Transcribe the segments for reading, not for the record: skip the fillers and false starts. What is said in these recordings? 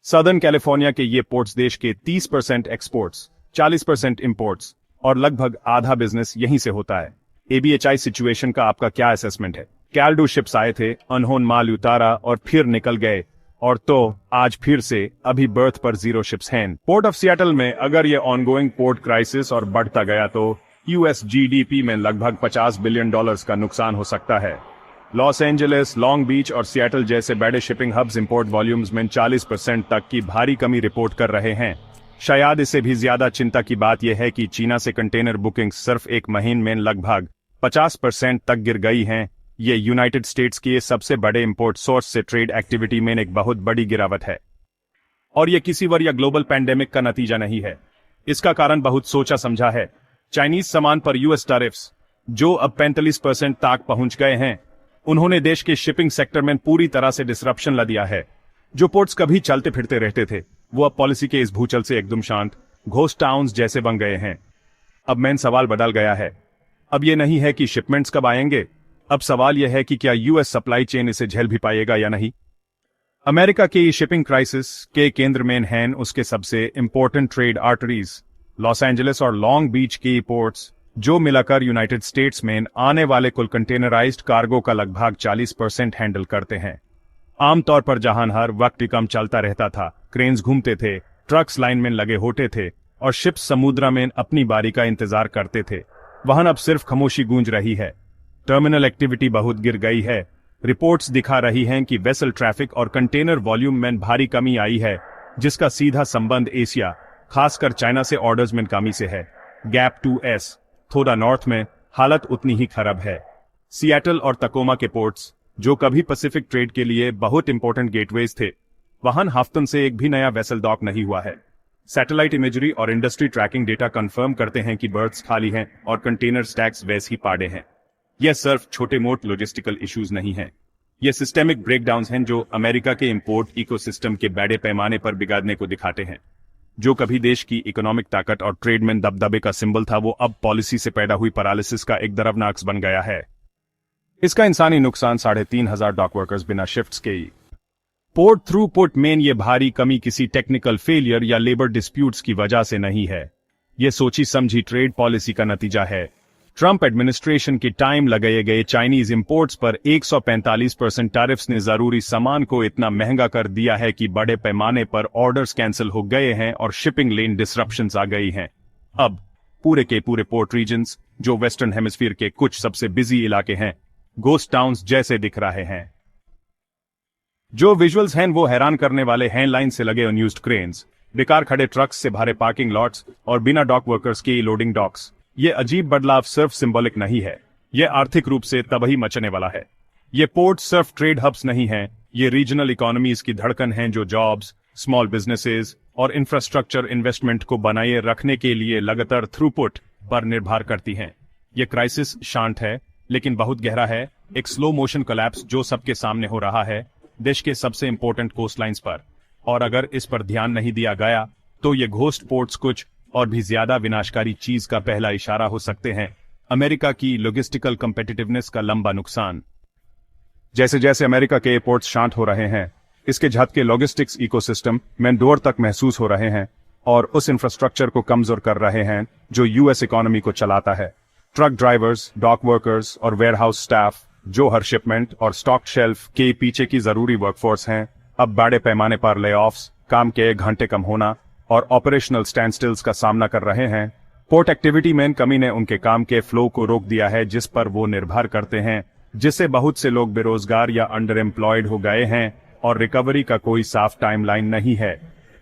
Southern California के ये ports देश के 30% एक्सपोर्ट्स, 40% इंपोर्ट्स और लगभग आधा बिजनेस यहीं से होता है। एबीएचआई सिचुएशन का आपका क्या असेसमेंट है? कैलडू शिप्स आए थे, अनहोन माल उतारा और फिर निकल गए, और तो आज फिर से अभी बर्थ पर 0 शिप्स हैं। पोर्ट ऑफ सियाटल में अगर ये ऑनगोइंग पोर्ट क्राइसिस और बढ़ता गया तो यूएस जीडीपी में लगभग $50 बिलियन का नुकसान हो सकता है। लॉस एंजलिस, लॉन्ग बीच और सियाटल जैसे बड़े शिपिंग हब्स इंपोर्ट वॉल्यूम्स में 40% तक की भारी कमी रिपोर्ट कर रहे हैं। शायद इससे भी ज्यादा चिंता की बात यह है कि चीना से कंटेनर बुकिंग सिर्फ एक महीने में लगभग 50% तक गिर गई हैं। ये यूनाइटेड स्टेट्स के सबसे बड़े इंपोर्ट सोर्स से ट्रेड एक्टिविटी में एक बहुत बड़ी गिरावट है, और ये किसी वर्ष या ग्लोबल पैंडेमिक का नतीजा नहीं है। इसका कारण बहुत सोचा समझा है। चाइनीज सामान पर यूएस टैरिफ्स जो अब 45% तक पहुंच गए हैं, उन्होंने देश के शिपिंग सेक्टर में पूरी तरह से डिसरप्शन ला दिया है। जो पोर्ट्स कभी चलते फिरते रहते थे, वो अब पॉलिसी के इस भूचल से एकदम शांत घोस्ट टाउन्स जैसे बन गए हैं। अब मेन सवाल बदल गया है। अब ये नहीं है कि शिपमेंट्स कब आएंगे, अब सवाल यह है कि क्या यूएस सप्लाई चेन इसे झेल भी पाएगा या नहीं। अमेरिका की शिपिंग क्राइसिस के केंद्र में हैं उसके सबसे important trade arteries Los Angeles और लॉन्ग बीच की पोर्ट्स, जो मिलाकर यूनाइटेड स्टेट्स में आने वाले कुल कंटेनराइज्ड कार्गो का लगभग 40% हैंडल करते हैं। आमतौर पर जहां हर वक्त कम चलता रहता था, क्रेन्स घूमते थे, ट्रक्स लाइन में लगे होते थे और शिप्स समुद्र में अपनी बारी का इंतजार करते थे, वहां अब सिर्फ खामोशी गूंज रही है। टर्मिनल एक्टिविटी बहुत गिर गई है। रिपोर्ट्स दिखा रही हैं कि वेसल ट्रैफिक और कंटेनर वॉल्यूम में भारी कमी आई है, जिसका सीधा संबंध एशिया, खासकर चाइना से ऑर्डर्स में कमी से है। गैप 2S थोड़ा नॉर्थ में हालत उतनी ही खराब है। सियाटल और तकोमा के पोर्ट्स, जो कभी पैसिफिक ट्रेड के लिए बहुत इंपॉर्टेंट गेटवेज थे, वहां हफ्तों से एक भी नया वेसल डॉक नहीं हुआ है। सैटेलाइट इमेजरी और इंडस्ट्री ट्रैकिंग डेटा कंफर्म करते हैं कि बर्थ्स खाली हैं और कंटेनर स्टैक्स वैसे ही पाड़े हैं। यह सिर्फ छोटे मोट लॉजिस्टिकल इश्यूज नहीं हैं, यह सिस्टेमिक ब्रेकडाउन्स हैं जो अमेरिका के इंपोर्ट इकोसिस्टम के बड़े पैमाने पर बिगाड़ने को दिखाते हैं। जो कभी देश की इकोनॉमिक ताकत और ट्रेड में दबदबे का सिंबल था, वो अब पॉलिसी से पैदा हुई पैरालिसिस का एक दर्दनाक अक्स बन गया है। इसका इंसानी नुकसान 3,500 डॉक वर्कर्स बिना शिफ्ट्स के। पोर्ट थ्रूपुट में ये भारी कमी किसी टेक्निकल फेलियर या लेबर डिस्प्यूट्स की वजह से नहीं है, ये सोची समझी ट्रेड पॉलिसी का नतीजा है। ट्रंप एडमिनिस्ट्रेशन के टाइम लगाए गए चाइनीज इंपोर्ट्स पर 145% टैरिफ्स ने जरूरी सामान को इतना महंगा कर दिया है कि बड़े पैमाने पर ऑर्डर्स कैंसिल हो गए हैं और शिपिंग लेन डिसरप्शंस आ गई हैं। अब पूरे के पूरे पोर्ट रीजन्स, जो वेस्टर्न हेमिस्फीयर के कुछ सबसे बिजी इलाके हैं, गोस्ट टाउन्स जैसे दिख रहे हैं। जो विजुअल्स हैं वो हैरान करने वाले हैं। लाइन से लगे अनयूज्ड क्रेन्स, बेकार खड़े ट्रक्स से भरे पार्किंग लॉट्स और बिना डॉक वर्कर्स के लोडिंग डॉक्स। ये अजीब बदलाव सिर्फ सिंबॉलिक नहीं है, ये आर्थिक रूप से तबाही मचने वाला है। ये पोर्ट सिर्फ ट्रेड हब्स नहीं हैं, ये रीजनल इकोनॉमीज की धड़कन हैं जो जॉब्स, स्मॉल बिजनेसेस और इंफ्रास्ट्रक्चर इन्वेस्टमेंट को बनाए रखने के लिए लगातार थ्रूपुट पर निर्भर करती हैं। ये क्राइसिस शांत है लेकिन बहुत गहरा है, एक स्लो मोशन कोलैप्स जो सबके सामने हो रहा है देश के सबसे इंपॉर्टेंट कोस्ट लाइन्स पर। और अगर इस पर ध्यान नहीं दिया गया तो ये घोस्ट पोर्ट्स कुछ और भी ज्यादा विनाशकारी चीज का पहला इशारा हो सकते हैं। अमेरिका की लॉजिस्टिकल कंपेटिटिवनेस का लंबा नुकसान। जैसे जैसे अमेरिका के एयरपोर्ट्स शांत हो रहे हैं, इसके झटके लॉजिस्टिक्स इकोसिस्टम में दूर तक महसूस हो रहे हैं और उस इंफ्रास्ट्रक्चर को कमजोर कर रहे हैं जो यूएस इकोनॉमी को चलाता है। ट्रक ड्राइवर्स, डॉक वर्कर्स और वेयरहाउस स्टाफ, जो हर शिपमेंट और स्टॉक शेल्फ के पीछे की जरूरी वर्कफोर्स हैं, अब बड़े पैमाने पर ले ऑफ्स, काम के घंटे कम होना और ऑपरेशनल स्टैंडस्टिल्स का सामना कर रहे हैं। पोर्ट एक्टिविटी में कमी ने उनके काम के फ्लो को रोक दिया है जिस पर वो निर्भर करते हैं, जिससे बहुत से लोग बेरोजगार या अंडर एम्प्लॉयड हो गए हैं और रिकवरी का कोई साफ टाइमलाइन नहीं है।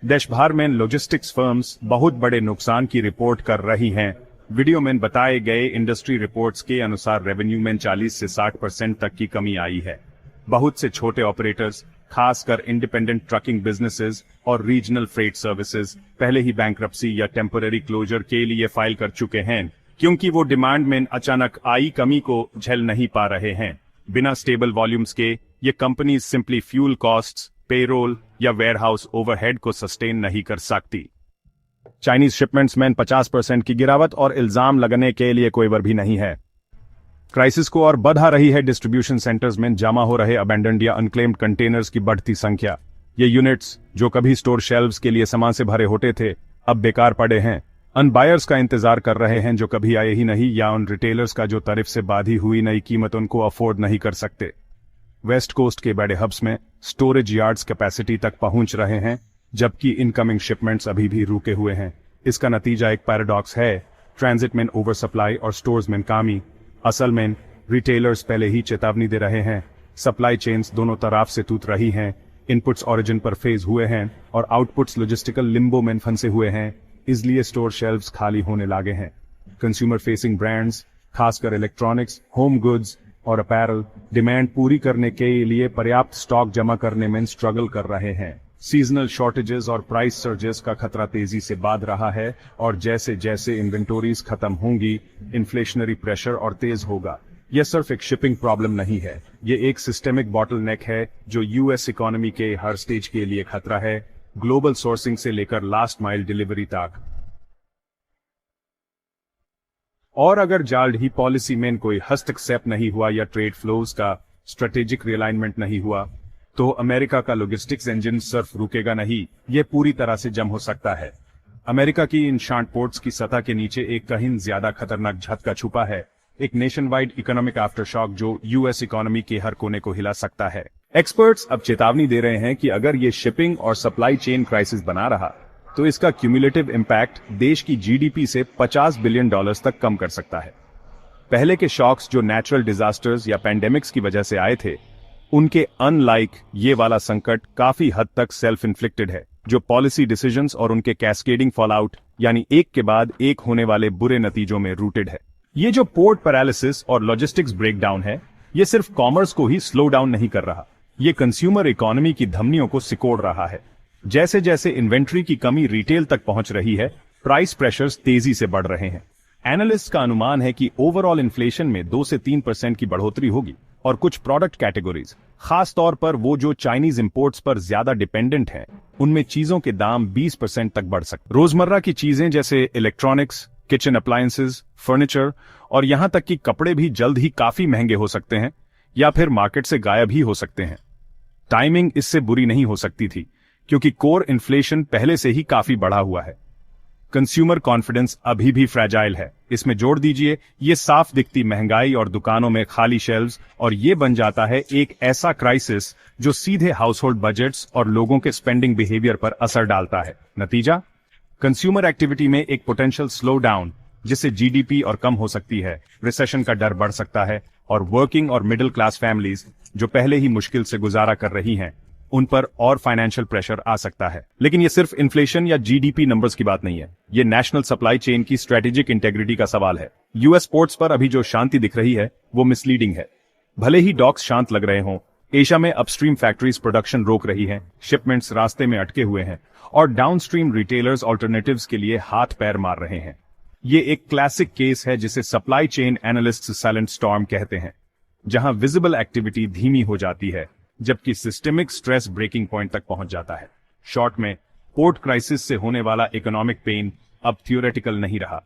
देश भर में लॉजिस्टिक्स फर्म्स बहुत बड़े नुकसान की रिपोर्ट कर रही हैं। वीडियो में बताए गए इंडस्ट्री रिपोर्ट्स के अनुसार रेवेन्यू में 40 से 60% तक की कमी आई है। बहुत से छोटे ऑपरेटर्स, खासकर इंडिपेंडेंट ट्रकिंग बिजनेसेस और रीजनल फ्रेट सर्विसेज, पहले ही बैंक्रप्सी या टेम्पररी क्लोजर के लिए फाइल कर चुके हैं क्योंकि वो डिमांड में अचानक आई कमी को झेल नहीं पा रहे हैं। बिना स्टेबल वॉल्यूम्स के ये companies simply fuel costs, payroll या वेयरहाउस ओवरहेड को सस्टेन नहीं कर सकती। चाइनीज शिपमेंट्स में 50% की गिरावट और इल्जाम लगाने के लिए कोई वर भी नहीं है। क्राइसिस को और बढ़ा रही है डिस्ट्रीब्यूशन सेंटर्स में जमा हो रहे अबैंडन्ड या अनक्लेम्ड कंटेनर्स की बढ़ती संख्या। ये यूनिट्स जो कभी स्टोर शेल्व्स के लिए सामान से भरे होते थे अब बेकार पड़े हैं। उन बायर्स का इंतजार कर रहे हैं जो कभी आए ही नहीं, या उन रिटेलर्स का जो तारीफ से बाधी हुई नई कीमत उनको अफोर्ड नहीं कर सकते। वेस्ट कोस्ट के बड़े हब्स में स्टोरेज यार्ड्स कैपेसिटी तक पहुंच रहे हैं, जबकि इनकमिंग शिपमेंट्स अभी भी रुके हुए हैं। इसका नतीजा एक पैराडॉक्स है, ट्रांजिट में ओवर सप्लाई और स्टोर्स में कामी। असल में रिटेलर्स पहले ही चेतावनी दे रहे हैं, सप्लाई चेन्स दोनों तरफ से टूट रही हैं, इनपुट्स ओरिजिन पर फेज हुए हैं और आउटपुट्स लॉजिस्टिकल लिम्बो में फंसे हुए हैं, इसलिए स्टोर शेल्व्स खाली होने लगे हैं। कंज्यूमर फेसिंग ब्रांड्स, खासकर इलेक्ट्रॉनिक्स, होम गुड्स और अपैरल, डिमांड पूरी करने के लिए पर्याप्त स्टॉक जमा करने में स्ट्रगल कर रहे हैं। सीजनल शॉर्टेजेस और प्राइस सर्जेस का खतरा तेजी से बढ़ रहा है, और जैसे जैसे इन्वेंटोरीज खत्म होंगी, इन्फ्लेशनरी प्रेशर और तेज होगा। यह सिर्फ एक शिपिंग प्रॉब्लम नहीं है, ये एक सिस्टेमिक बॉटलनेक है जो यूएस इकोनॉमी के हर स्टेज के लिए खतरा है, ग्लोबल सोर्सिंग से लेकर लास्ट माइल डिलीवरी तक। और अगर जल्द ही पॉलिसी में कोई हस्तक्षेप नहीं हुआ या ट्रेड फ्लोज का स्ट्रेटेजिक रिलाइनमेंट नहीं हुआ, तो अमेरिका का लॉजिस्टिक्स इंजन सिर्फ रुकेगा नहीं, ये पूरी तरह से जम हो सकता है। अमेरिका की इन शांत पोर्ट्स की सतह के नीचे एक कहीं ज्यादा खतरनाक झटका छुपा है, एक नेशन वाइड इकोनॉमिक आफ्टरशॉक जो यूएस इकोनॉमी के हर कोने को हिला सकता है। एक्सपर्ट्स अब चेतावनी दे रहे हैं कि अगर ये शिपिंग और सप्लाई चेन क्राइसिस बना रहा, तो इसका क्यूमुलेटिव इंपैक्ट देश की जीडीपी से $50 बिलियन तक कम कर सकता है। पहले के शॉक्स जो नेचुरल डिजास्टर्स या पैंडेमिक्स की वजह से आए थे, उनके अनलाइक ये वाला संकट काफी हद तक सेल्फ इन्फ्लिक्टेड है, जो पॉलिसी डिसीजंस और उनके कैस्केडिंग फॉलआउट यानी एक के बाद एक होने वाले बुरे नतीजों में रूटेड है। ये जो पोर्ट पैरालिसिस और लॉजिस्टिक्स ब्रेकडाउन है, ये सिर्फ कॉमर्स को ही स्लो डाउन नहीं कर रहा, ये कंज्यूमर इकोनॉमी की धमनियों को सिकोड़ रहा है। जैसे जैसे इन्वेंट्री की कमी रिटेल तक पहुंच रही है, प्राइस प्रेशर्स तेजी से बढ़ रहे हैं। एनालिस्ट का अनुमान है कि ओवरऑल इन्फ्लेशन में 2 से 3% की बढ़ोतरी होगी, और कुछ प्रोडक्ट कैटेगरीज, खास तौर पर वो जो चाइनीज इंपोर्ट्स पर ज्यादा डिपेंडेंट हैं, उनमें चीजों के दाम 20% तक बढ़ सकते। रोजमर्रा की चीजें जैसे इलेक्ट्रॉनिक्स, किचन अप्लायंसेस, फर्नीचर और यहां तक कि कपड़े भी जल्द ही काफी महंगे हो सकते हैं, या फिर मार्केट से गायब ही हो सकते हैं। टाइमिंग इससे बुरी नहीं हो सकती थी, क्योंकि कोर इन्फ्लेशन पहले से ही काफी बढ़ा हुआ है। कंज्यूमर कॉन्फिडेंस अभी भी फ्रैजाइल है, इसमें जोड़ दीजिए ये साफ दिखती महंगाई और दुकानों में खाली शेल्व्स, और ये बन जाता है एक ऐसा क्राइसिस जो सीधे हाउसहोल्ड बजट्स और लोगों के स्पेंडिंग बिहेवियर पर असर डालता है। नतीजा, कंज्यूमर एक्टिविटी में एक पोटेंशियल स्लो डाउन, जिससे जीडीपी और कम हो सकती है, रिसेशन का डर बढ़ सकता है, और वर्किंग और मिडिल क्लास फैमिलीज जो पहले ही मुश्किल से गुजारा कर रही हैं, उन पर और फाइनेंशियल प्रेशर आ सकता है। लेकिन ये सिर्फ इन्फ्लेशन या जीडीपी नंबर्स की बात नहीं है, ये नेशनल सप्लाई चेन की स्ट्रेटेजिक इंटेग्रिटी का सवाल है। यूएस पोर्ट्स पर अभी जो शांति दिख रही है वो मिसलीडिंग है। भले ही डॉक्स शांत लग रहे हों, एशिया में अपस्ट्रीम फैक्ट्रीज प्रोडक्शन रोक रही हैं, शिपमेंट्स रास्ते में अटके हुए हैं, और डाउनस्ट्रीम रिटेलर्स ऑल्टरनेटिव्स के लिए हाथ पैर मार रहे हैं। ये एक क्लासिक केस है जिसे supply chain analyst silent storm कहते हैं, जहां विजिबल एक्टिविटी धीमी हो जाती है, जबकि सिस्टेमिक स्ट्रेस ब्रेकिंग पॉइंट तक पहुंच जाता है। शॉर्ट में, पोर्ट क्राइसिस से होने वाला इकोनॉमिक पेन अब थियोरेटिकल नहीं रहा,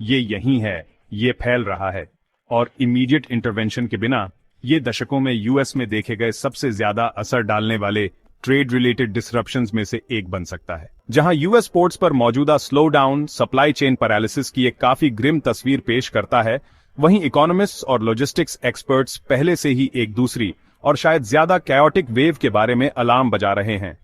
ये यहीं है, ये फैल रहा है, और इमीडिएट इंटरवेंशन के बिना ये दशकों में यूएस में देखे गए सबसे ज्यादा असर डालने वाले ट्रेड रिलेटेड डिसरप्शंस में से एक बन सकता है। जहां यूएस पोर्ट्स पर मौजूदा slow down supply chain paralysis की एक काफी ग्रिम तस्वीर पेश करता है, वहीं इकोनॉमिस्ट्स और लॉजिस्टिक्स एक्सपर्ट्स पहले से ही एक दूसरी और शायद ज्यादा कैओटिक वेव के बारे में अलार्म बजा रहे हैं।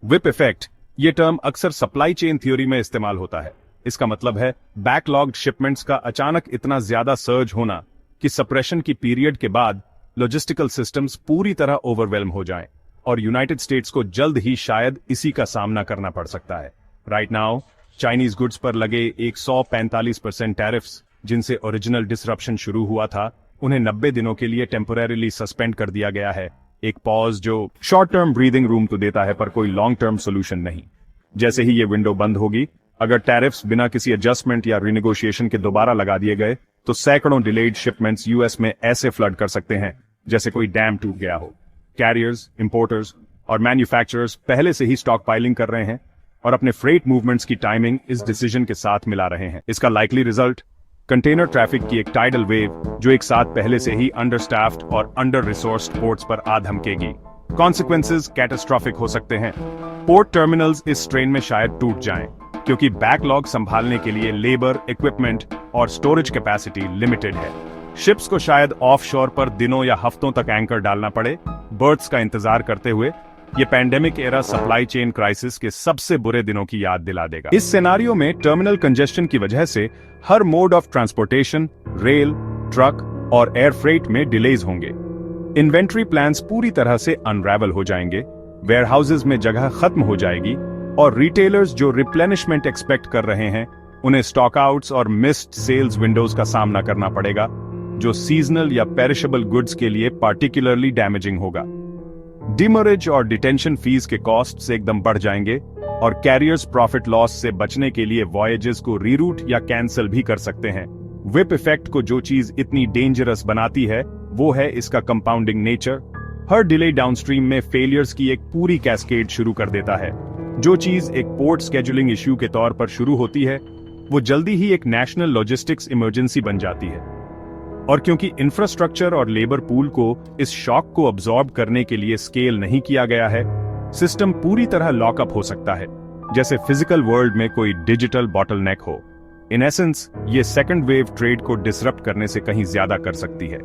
विप इफेक्ट, ये टर्म अक्सर सप्लाई चेन थ्योरी में इस्तेमाल होता है। इसका मतलब है बैकलॉग्ड शिपमेंट्स का अचानक इतना ज्यादा सर्ज होना कि सप्रेशन की पीरियड के बाद लॉजिस्टिकल सिस्टम्स पूरी तरह ओवरवेल्म हो जाएं, और यूनाइटेड स्टेट्स को जल्द ही शायद इसी का सामना करना पड़ सकता है। राइट नाउ, चाइनीज गुड्स पर लगे 145% टैरिफ्स, जिनसे ओरिजिनल डिसरप्शन शुरू हुआ था, उन्हें 90 दिनों के लिए टेम्पोरेरीली सस्पेंड कर दिया गया है। एक पॉज जो शॉर्ट टर्म ब्रीदिंग रूम तो देता है, पर कोई लॉन्ग टर्म सोल्यूशन नहीं। जैसे ही ये विंडो बंद होगी, अगर टैरिफ्स बिना किसी एडजस्टमेंट या रिनेगोशिएशन के दोबारा लगा दिए गए, तो सैकड़ों डिलेड शिपमेंट्स यूएस में ऐसे फ्लड कर सकते हैं जैसे कोई डैम टूट गया हो। कैरियर्स, इंपोर्टर्स और मैन्युफैक्चरर्स पहले से ही स्टॉक पाइलिंग कर रहे हैं और अपने फ्रेट मूवमेंट्स की टाइमिंग इस डिसीजन के साथ मिला रहे हैं। इसका लाइकली रिजल्ट, कंटेनर ट्रैफिक की एक टाइडल वेव जो एक साथ पहले से ही अंडरस्टाफ्ड और अंडर रिसोर्स्ड पोर्ट्स पर आ धमकेगी। कॉन्सिक्वेंसेस कैटास्ट्रॉफिक हो सकते हैं। पोर्ट टर्मिनल्स इस स्ट्रेन में शायद टूट जाएं, क्योंकि बैकलॉग संभालने के लिए लेबर, इक्विपमेंट और स्टोरेज कैपेसिटी लिमिटेड है। शिप्स को शायद ऑफशोर पर दिनों या हफ्तों तक एंकर डालना पड़े, बर्थ्स का इंतजार करते हुए। ये pandemic era supply chain crisis के सबसे बुरे दिनों की याद दिला देगा। इस सिनेरियो में टर्मिनल कंजेशन की वजह से हर mode of transportation, rail, truck और एयर फ्रेट में डिलेज होंगे। इन्वेंट्री प्लान्स पूरी तरह से अनरैवल हो जाएंगे, वेयरहाउसेज में जगह खत्म हो जाएगी और रिटेलर्स जो रिप्लेनिशमेंट एक्सपेक्ट कर रहे हैं, उन्हें स्टॉक आउट्स और मिस्ड सेल्स विंडोज का सामना करना पड़ेगा, जो सीजनल या पेरिशेबल गुड्स के लिए पार्टिकुलरली डैमेजिंग होगा। डिमरेज और डिटेंशन फीस के कॉस्ट्स एकदम बढ़ जाएंगे और कैरियर्स प्रॉफिट लॉस से बचने के लिए वॉयेजेस को रीरूट या कैंसिल भी कर सकते हैं। विप इफेक्ट को जो चीज इतनी डेंजरस बनाती है वो है इसका कंपाउंडिंग नेचर। हर डिले डाउनस्ट्रीम में फेलियर्स की एक पूरी कैस्केड शुरू कर देता है। जो चीज एक पोर्ट स्केड्यूलिंग इश्यू के तौर पर शुरू होती है, वो जल्दी ही एक नेशनल लॉजिस्टिक्स इमरजेंसी बन जाती है। और क्योंकि इंफ्रास्ट्रक्चर और लेबर पूल को इस शॉक को अब्सॉर्ब करने के लिए स्केल नहीं किया गया है, सिस्टम पूरी तरह लॉकअप हो सकता है, जैसे फिजिकल वर्ल्ड में कोई डिजिटल बॉटलनेक हो। इन एसेंस, ये सेकंड वेव ट्रेड को डिसरप्ट करने से कहीं ज्यादा कर सकती है।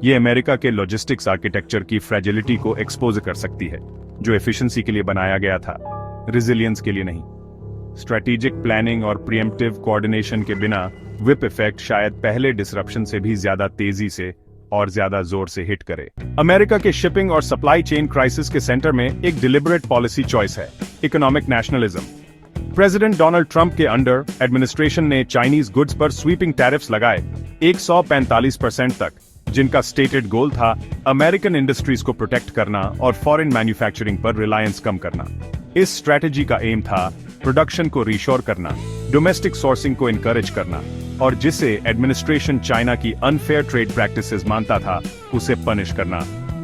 ये अमेरिका के लॉजिस्टिक्स आर्किटेक्चर की फ्रेजिलिटी को एक्सपोज कर सकती है, जो एफिशिएंसी के लिए बनाया गया था, रेजिलियंस के लिए नहीं। स्ट्रेटेजिक प्लानिंग और प्रीएम्प्टिव कोऑर्डिनेशन के बिना विप इफेक्ट शायद पहले डिसरप्शन से भी ज्यादा तेजी से और ज्यादा जोर से हिट करे। अमेरिका के शिपिंग और सप्लाई चेन क्राइसिस के सेंटर में एक डिलिबरेट पॉलिसी चॉइस है, economic nationalism. President Donald Trump के अंडर एडमिनिस्ट्रेशन ने चाइनीज गुड्स पर स्वीपिंग टैरिफ्स लगाए 145% तक, जिनका स्टेटेड गोल था अमेरिकन इंडस्ट्रीज को प्रोटेक्ट करना और फॉरेन मैन्युफैक्चरिंग पर रिलायंस कम करना। इस स्ट्रेटेजी का एम था प्रोडक्शन को रीशोर करना, डोमेस्टिक सोर्सिंग को इनकरेज करना और जिसे एडमिनिस्ट्रेशन चाइना की अनफेयर ट्रेड प्रैक्टिसेस मानता था, उसे पनिश करना।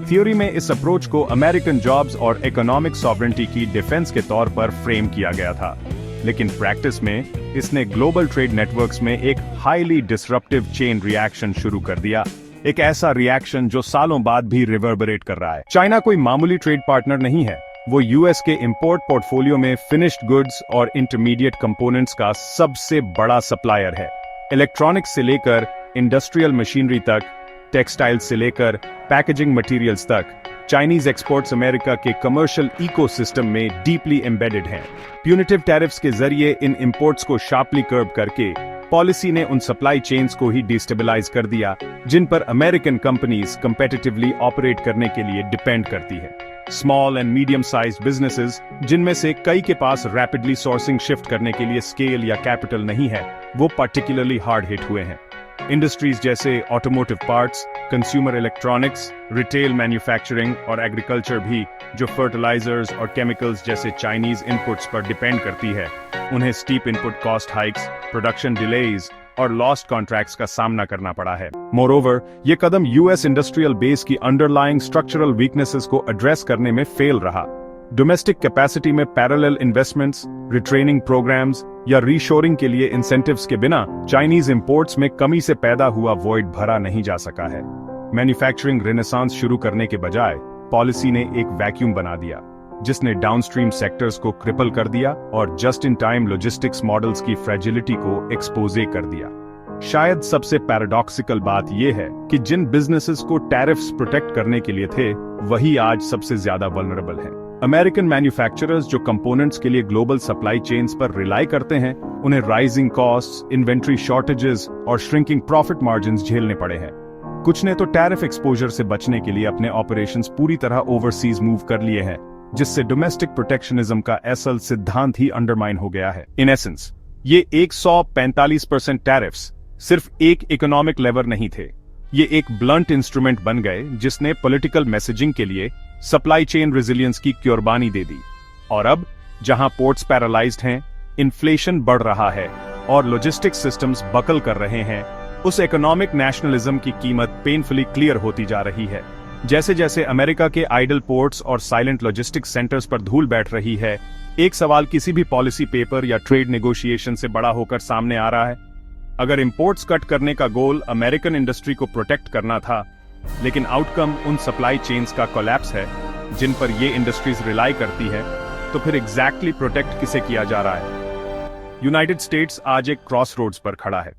थ्योरी में इस अप्रोच को अमेरिकन जॉब्स और इकोनॉमिक सॉवरेंटी की डिफेंस के तौर पर फ्रेम किया गया था, लेकिन प्रैक्टिस में इसने ग्लोबल ट्रेड नेटवर्क्स में एक हाईली डिसरप्टिव चेन रिएक्शन शुरू कर दिया, एक ऐसा रिएक्शन जो सालों बाद भी रिवर्बरेट कर रहा है। चाइना कोई मामूली ट्रेड पार्टनर नहीं है, वो यूएस के इंपोर्ट पोर्टफोलियो में फिनिश्ड गुड्स और इंटरमीडिएट कंपोनेंट्स का सबसे बड़ा सप्लायर है। इलेक्ट्रॉनिक्स से लेकर इंडस्ट्रियल मशीनरी तक, टेक्सटाइल्स से लेकर पैकेजिंग मटेरियल्स तक, चाइनीज एक्सपोर्ट्स अमेरिका के कमर्शियल इकोसिस्टम में डीपली एम्बेडेड हैं। प्यूनिटिव टैरिफ्स के जरिए इन इंपोर्ट्स को शार्पली कर्ब करके पॉलिसी ने उन सप्लाई चेन्स को ही डिस्टेबलाइज कर दिया जिन पर अमेरिकन कंपनीज कंपेटिटिवली ऑपरेट करने के लिए डिपेंड करती है। Small and medium size businesses, जिनमें से कई के पास रैपिडली सोर्सिंग शिफ्ट करने के लिए स्केल या कैपिटल नहीं है, वो पर्टिकुलरली हार्ड हिट हुए हैं। इंडस्ट्रीज जैसे automotive parts, consumer electronics, retail manufacturing और एग्रीकल्चर भी, जो फर्टिलाइजर्स और केमिकल्स जैसे चाइनीज इनपुट्स पर डिपेंड करती है, उन्हें steep input cost hikes, production delays और लॉस्ट कॉन्ट्रैक्ट्स का सामना करना पड़ा है। मोरओवर, ये कदम यूएस इंडस्ट्रियल बेस की अंडरलाइंग स्ट्रक्चरल वीकनेसेस को एड्रेस करने में फेल रहा। डोमेस्टिक कैपेसिटी में पैरेलल इन्वेस्टमेंट्स, रिट्रेनिंग प्रोग्राम्स या रीशोरिंग के लिए इंसेंटिव्स के बिना चाइनीज इंपोर्ट्स में कमी से पैदा हुआ वॉइड भरा नहीं जा सका है। मैन्युफैक्चरिंग रेनेसांस शुरू करने के बजाय पॉलिसी ने एक वैक्यूम बना दिया, जिसने डाउनस्ट्रीम सेक्टर्स को क्रिपल कर दिया और just in time logistics models की फ्रेजिलिटी को एक्सपोजे कर दिया। शायद सबसे पैराडॉक्सिकल बात यह है कि जिन बिजनेसेस को टैरिफ्स प्रोटेक्ट करने के लिए थे, वही आज सबसे ज्यादा वल्नरेबल हैं। अमेरिकन मैन्युफैक्चरर्स जो कंपोनेंट्स के लिए ग्लोबल सप्लाई चेन्स पर रिलाई करते हैं, उन्हें राइजिंग कॉस्ट्स, इन्वेंट्री शॉर्टेजेस और श्रिंकिंग प्रॉफिट मार्जिन्स झेलने पड़े हैं। कुछ ने तो टैरिफ एक्सपोजर से बचने के लिए अपने ऑपरेशंस पूरी तरह ओवरसीज मूव कर लिए हैं, जिससे डोमेस्टिक प्रोटेक्शनिज्म का असल सिद्धांत ही अंडरमाइन हो गया है। इन एसेंस, ये 145% टैरिफ्स सिर्फ एक इकोनॉमिक लेवर नहीं थे, ये एक ब्लंट इंस्ट्रूमेंट बन गए जिसने पॉलिटिकल मैसेजिंग के लिए सप्लाई चेन रेजिलियंस की कुर्बानी दे दी। और अब जहां पोर्ट्स पैरालाइज्ड हैं, इन्फ्लेशन बढ़ रहा है और लॉजिस्टिक्स सिस्टम्स बकल कर रहे हैं, उस इकोनॉमिक नेशनलिज्म की कीमत पेनफुली क्लियर होती जा रही है। जैसे जैसे अमेरिका के आइडल पोर्ट्स और साइलेंट लॉजिस्टिक्स सेंटर्स पर धूल बैठ रही है, एक सवाल किसी भी पॉलिसी पेपर या ट्रेड नेगोशिएशन से बड़ा होकर सामने आ रहा है। अगर इंपोर्ट्स कट करने का गोल अमेरिकन इंडस्ट्री को प्रोटेक्ट करना था, लेकिन आउटकम उन सप्लाई चेन्स का कोलैप्स है, जिन पर ये इंडस्ट्रीज रिलाई करती है, तो फिर एग्जैक्टली प्रोटेक्ट किसे किया जा रहा है? यूनाइटेड स्टेट्स आज एक क्रॉस रोड्स पर खड़ा है।